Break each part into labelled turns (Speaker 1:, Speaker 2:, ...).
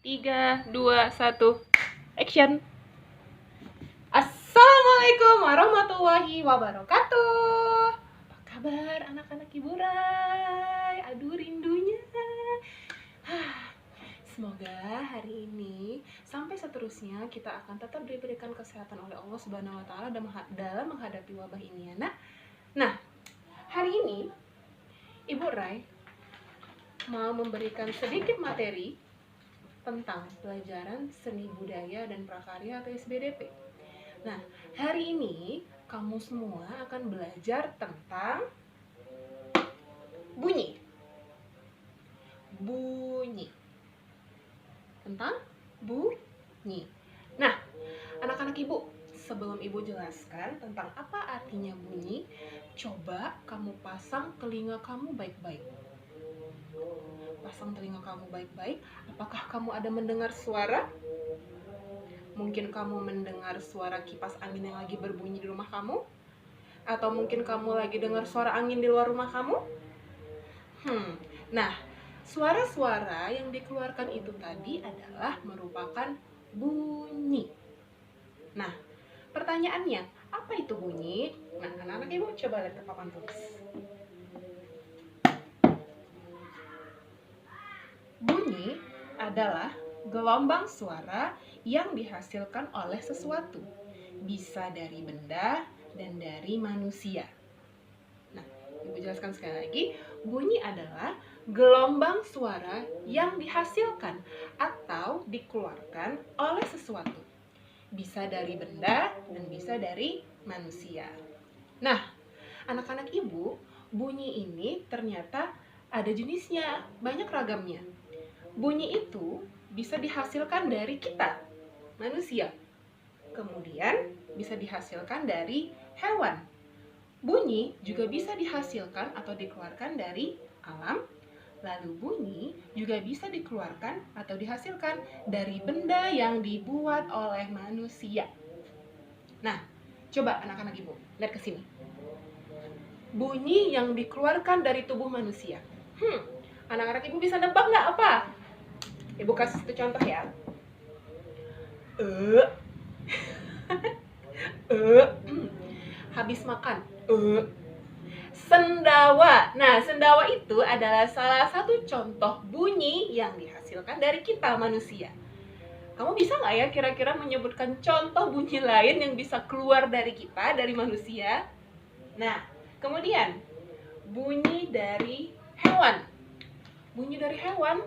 Speaker 1: 3, 2, 1, action. Assalamualaikum warahmatullahi wabarakatuh. Apa kabar anak-anak Ibu Rai? Aduh rindunya. Semoga hari ini sampai seterusnya kita akan tetap diberikan kesehatan oleh Allah Subhanahu wa taala dalam menghadapi wabah ini ya, Nak. Nah, hari ini Ibu Rai mau memberikan sedikit materi tentang pelajaran seni budaya dan prakarya atau SBDP. Nah, hari ini kamu semua akan belajar tentang bunyi. Tentang bunyi. Nah, anak-anak Ibu, sebelum Ibu jelaskan tentang apa artinya bunyi, coba kamu pasang telinga kamu baik-baik. Pasang telinga kamu baik-baik. Apakah kamu ada mendengar suara? Mungkin kamu mendengar suara kipas angin yang lagi berbunyi di rumah kamu? Atau mungkin kamu lagi dengar suara angin di luar rumah kamu? Nah, suara-suara yang dikeluarkan itu tadi adalah merupakan bunyi. Nah, pertanyaannya, apa itu bunyi? Nah, anak-anak Ibu coba lihat ke papan tulis. Bunyi adalah gelombang suara yang dihasilkan oleh sesuatu, bisa dari benda dan dari manusia. Nah, Ibu jelaskan sekali lagi, bunyi adalah gelombang suara yang dihasilkan atau dikeluarkan oleh sesuatu, bisa dari benda dan bisa dari manusia. Nah, anak-anak Ibu, bunyi ini ternyata ada jenisnya, banyak ragamnya. Bunyi itu bisa dihasilkan dari kita, manusia. Kemudian bisa dihasilkan dari hewan. Bunyi juga bisa dihasilkan atau dikeluarkan dari alam. Lalu bunyi juga bisa dikeluarkan atau dihasilkan dari benda yang dibuat oleh manusia. Nah, coba anak-anak Ibu, lihat ke sini. Bunyi yang dikeluarkan dari tubuh manusia. Anak-anak Ibu bisa nebak nggak apa? Ibu kasih satu contoh ya. Habis makan. Sendawa. Nah, sendawa itu adalah salah satu contoh bunyi yang dihasilkan dari kita manusia. Kamu bisa nggak ya kira-kira menyebutkan contoh bunyi lain yang bisa keluar dari kita, dari manusia? Nah, kemudian bunyi dari hewan. Bunyi dari hewan,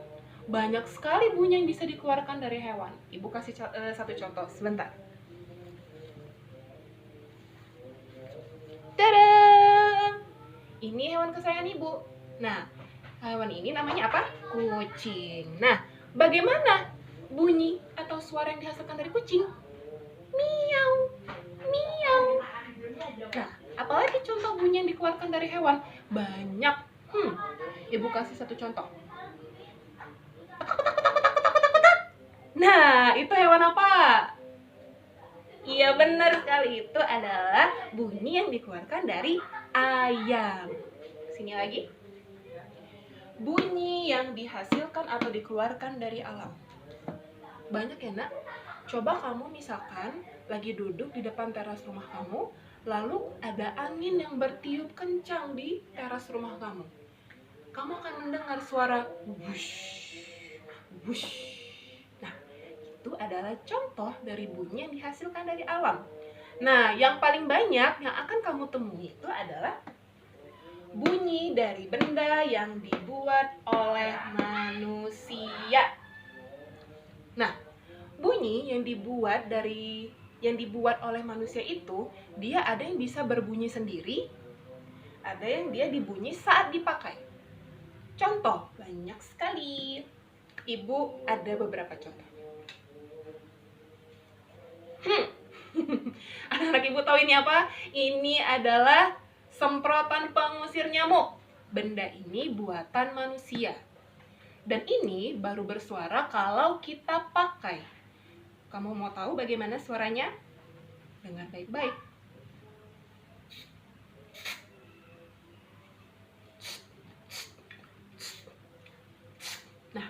Speaker 1: banyak sekali bunyi yang bisa dikeluarkan dari hewan. Ibu kasih satu contoh sebentar. Tada! Ini hewan kesayangan Ibu. Nah, hewan ini namanya apa? Kucing. Nah, bagaimana bunyi atau suara yang dihasilkan dari kucing? Miau, miau. Nah, apalagi contoh bunyi yang dikeluarkan dari hewan? Banyak. Ibu kasih satu contoh. Nah, itu hewan apa? Iya, benar sekali. Itu adalah bunyi yang dikeluarkan dari ayam. Sini lagi. Bunyi yang dihasilkan atau dikeluarkan dari alam. Banyak ya, Nak? Coba kamu misalkan lagi duduk di depan teras rumah kamu, lalu ada angin yang bertiup kencang di teras rumah kamu. Kamu akan mendengar suara wush, wush. Nah, itu adalah contoh dari bunyi yang dihasilkan dari alam. Nah, yang paling banyak yang akan kamu temui itu adalah bunyi dari benda yang dibuat oleh manusia. Nah, bunyi yang dibuat oleh manusia itu, dia ada yang bisa berbunyi sendiri, ada yang dia dibunyi saat dipakai. Contoh, banyak sekali. Ibu ada beberapa contoh. Anak-anak Ibu tahu ini apa? Ini adalah semprotan pengusir nyamuk. Benda ini buatan manusia. Dan ini baru bersuara kalau kita pakai. Kamu mau tahu bagaimana suaranya? Dengar baik-baik. Nah,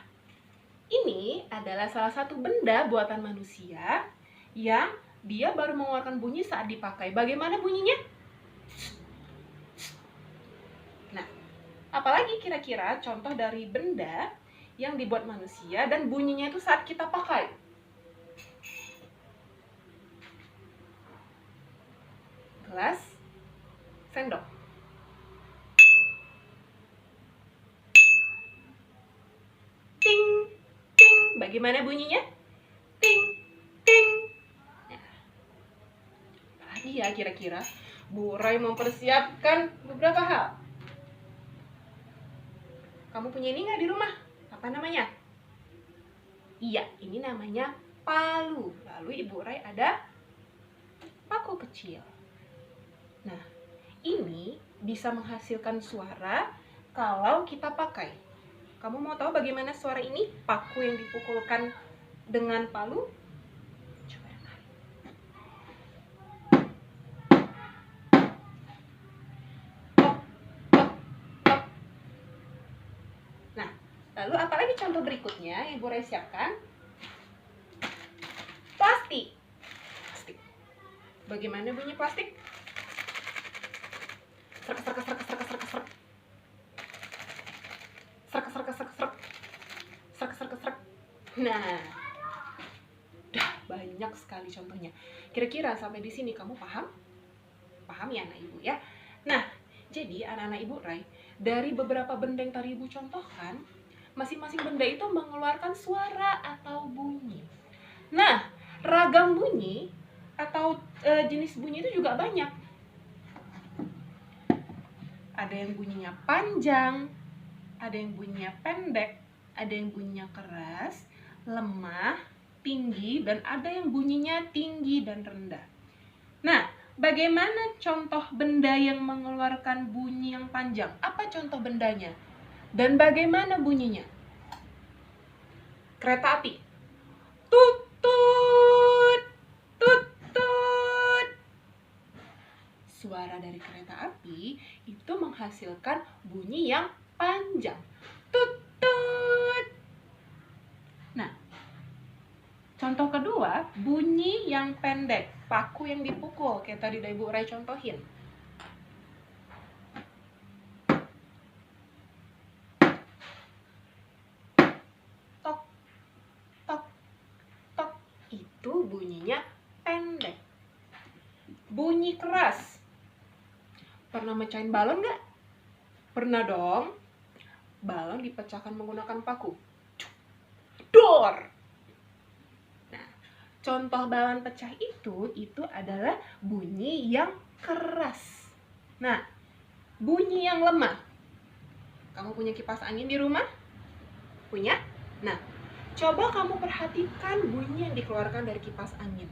Speaker 1: ini adalah salah satu benda buatan manusia yang dia baru mengeluarkan bunyi saat dipakai. Bagaimana bunyinya? Nah, apalagi kira-kira contoh dari benda yang dibuat manusia dan bunyinya itu saat kita pakai? Gelas, sendok. Ting, ting. Bagaimana bunyinya? Ting, ting. Nah, apalagi ya kira-kira? Bu Rai mempersiapkan beberapa hal. Kamu punya ini nggak di rumah? Apa namanya? Iya, ini namanya palu. Lalu Ibu Rai ada paku kecil. Nah, ini bisa menghasilkan suara kalau kita pakai. Kamu mau tahu bagaimana suara ini? Paku yang dipukulkan dengan palu? Coba dengar. Tok, tok, tok. Nah, lalu apalagi contoh berikutnya yang Ibu Rai siapkan? Plastik. Plastik. Bagaimana bunyi plastik? Serk, serk, serk, serk, serk, serk. Serk, serk, serk, serk. Serk, serk, serk. Nah, dah banyak sekali contohnya. Kira-kira sampai di sini kamu paham? Paham ya anak ibu ya? Nah, jadi anak-anak Ibu Rai, dari beberapa benda yang tadi ibu contohkan, masing-masing benda itu mengeluarkan suara atau bunyi. Nah, ragam bunyi atau jenis bunyi itu juga banyak. Ada yang bunyinya panjang, ada yang bunyinya pendek, ada yang bunyinya keras, lemah, tinggi, dan ada yang bunyinya tinggi dan rendah. Nah, bagaimana contoh benda yang mengeluarkan bunyi yang panjang? Apa contoh bendanya? Dan bagaimana bunyinya? Kereta api. Tut, tut, tut, tut. Suara dari kereta api itu menghasilkan bunyi yang panjang. Tut, tut. Nah, contoh kedua, bunyi yang pendek. Paku yang dipukul, kayak tadi Ibu Rai contohin. Tok, tok, tok. Itu bunyinya pendek. Bunyi keras. Pernah mecahin balon nggak? Pernah dong. Balon dipecahkan menggunakan paku. Dor. Nah, contoh balon pecah itu adalah bunyi yang keras. Nah, bunyi yang lemah. Kamu punya kipas angin di rumah? Punya? Nah, coba kamu perhatikan bunyi yang dikeluarkan dari kipas angin.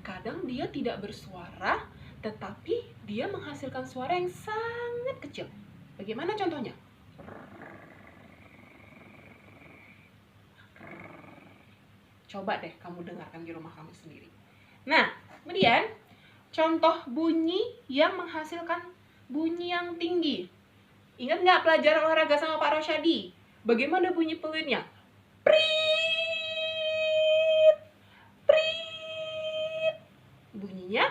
Speaker 1: Kadang dia tidak bersuara, tetapi dia menghasilkan suara yang sangat kecil. Bagaimana contohnya? Coba deh kamu dengarkan di rumah kamu sendiri. Nah, kemudian contoh bunyi yang menghasilkan bunyi yang tinggi. Ingat nggak pelajaran olahraga sama Pak Rosyadi? Bagaimana bunyi peluitnya? Prit, prit. Bunyinya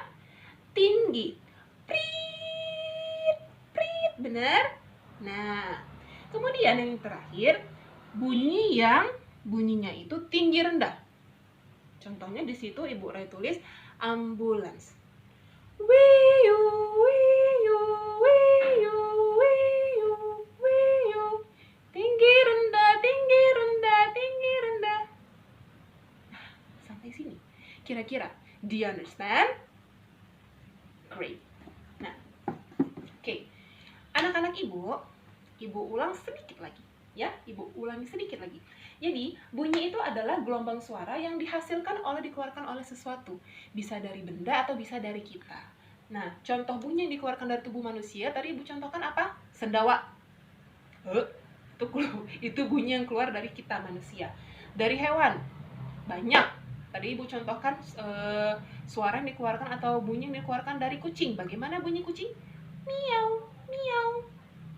Speaker 1: tinggi. Prit, prit. Benar? Nah, kemudian yang terakhir, bunyi yang bunyinya itu tinggi rendah. Contohnya di situ Ibu Rai tulis ambulans. Wiyu, wiyu, wiyu, wiyu, wiyu. Tinggi rendah, tinggi rendah, tinggi rendah. Nah, sampai sini. Kira-kira, do you understand? Great. Nah, oke. Anak-anak ibu ulang sedikit lagi. Ya, Ibu ulangi sedikit lagi. Jadi, bunyi itu adalah gelombang suara yang dikeluarkan oleh sesuatu. Bisa dari benda atau bisa dari kita. Nah, contoh bunyi yang dikeluarkan dari tubuh manusia, tadi Ibu contohkan apa? Sendawa. Itu bunyi yang keluar dari kita manusia. Dari hewan, banyak. Tadi Ibu contohkan suara yang dikeluarkan atau bunyi yang dikeluarkan dari kucing. Bagaimana bunyi kucing? Miau, miau.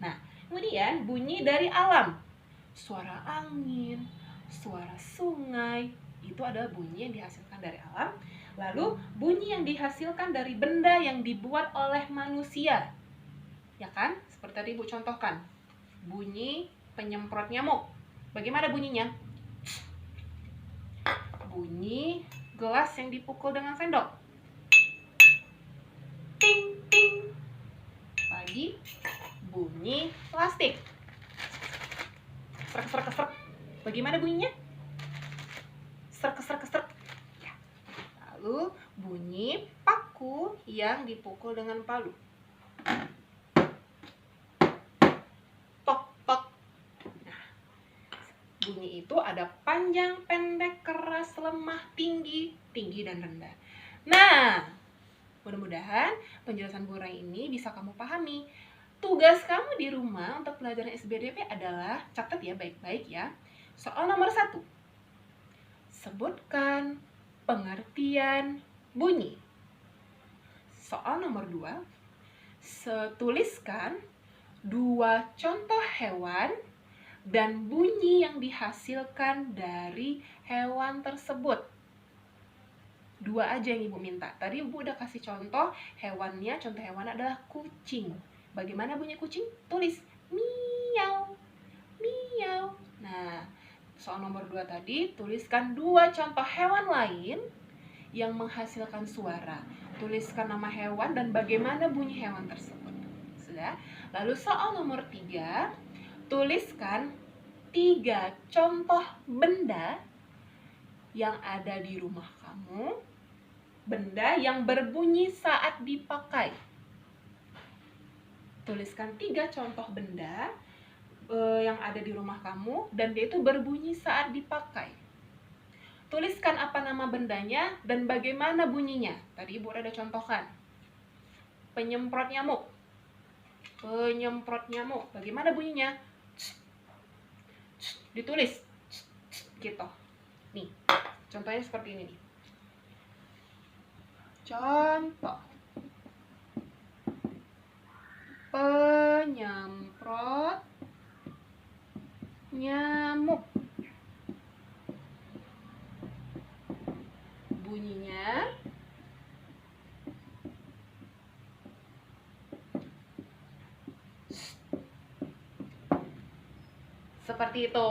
Speaker 1: Nah, kemudian bunyi dari alam. Suara angin, suara sungai, itu adalah bunyi yang dihasilkan dari alam. Lalu bunyi yang dihasilkan dari benda yang dibuat oleh manusia. Ya kan? Seperti tadi Ibu contohkan. Bunyi penyemprot nyamuk. Bagaimana bunyinya? Bunyi gelas yang dipukul dengan sendok. Ting, ting. Lagi bunyi plastik. Serk, serk, serk. Bagaimana bunyinya? Serk, serk, serk. Ya. Lalu bunyi paku yang dipukul dengan palu. Tok, tok. Nah, bunyi itu ada panjang, pendek, keras, lemah, tinggi, tinggi, dan rendah. Nah, mudah-mudahan penjelasan Bu Rai ini bisa kamu pahami. Tugas kamu di rumah untuk pelajaran SBDP adalah, catat ya baik-baik ya. Soal nomor 1. Sebutkan pengertian bunyi. Soal nomor 2. Tuliskan 2 contoh hewan dan bunyi yang dihasilkan dari hewan tersebut. 2 aja yang Ibu minta. Tadi Ibu udah kasih contoh hewannya, contoh hewan adalah kucing. Bagaimana bunyi kucing? Tulis miau, miau. Nah, soal nomor 2 tadi, tuliskan 2 contoh hewan lain yang menghasilkan suara. Tuliskan nama hewan dan bagaimana bunyi hewan tersebut. Sudah? Lalu soal nomor 3, tuliskan 3 contoh benda yang ada di rumah kamu, benda yang berbunyi saat dipakai. Tuliskan 3 contoh benda yang ada di rumah kamu dan dia itu berbunyi saat dipakai. Tuliskan apa nama bendanya dan bagaimana bunyinya. Tadi Ibu udah contohkan. Penyemprot nyamuk. Penyemprot nyamuk. Bagaimana bunyinya? Ditulis gitu. Nih, contohnya seperti ini nih. Contoh. Penyemprot nyamuk. Bunyinya seperti itu.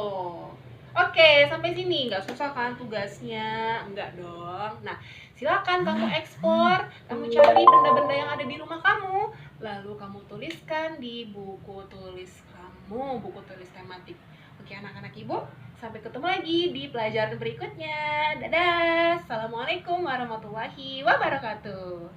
Speaker 1: Oke, sampai sini nggak susah kan tugasnya? Enggak dong. Nah, silakan kamu ekspor, kamu cari benda-benda yang ada di rumah kamu, lalu kamu tuliskan di buku tulis kamu, buku tulis tematik. Oke, anak-anak Ibu, sampai ketemu lagi di pelajaran berikutnya. Dadah. Assalamualaikum warahmatullahi wabarakatuh.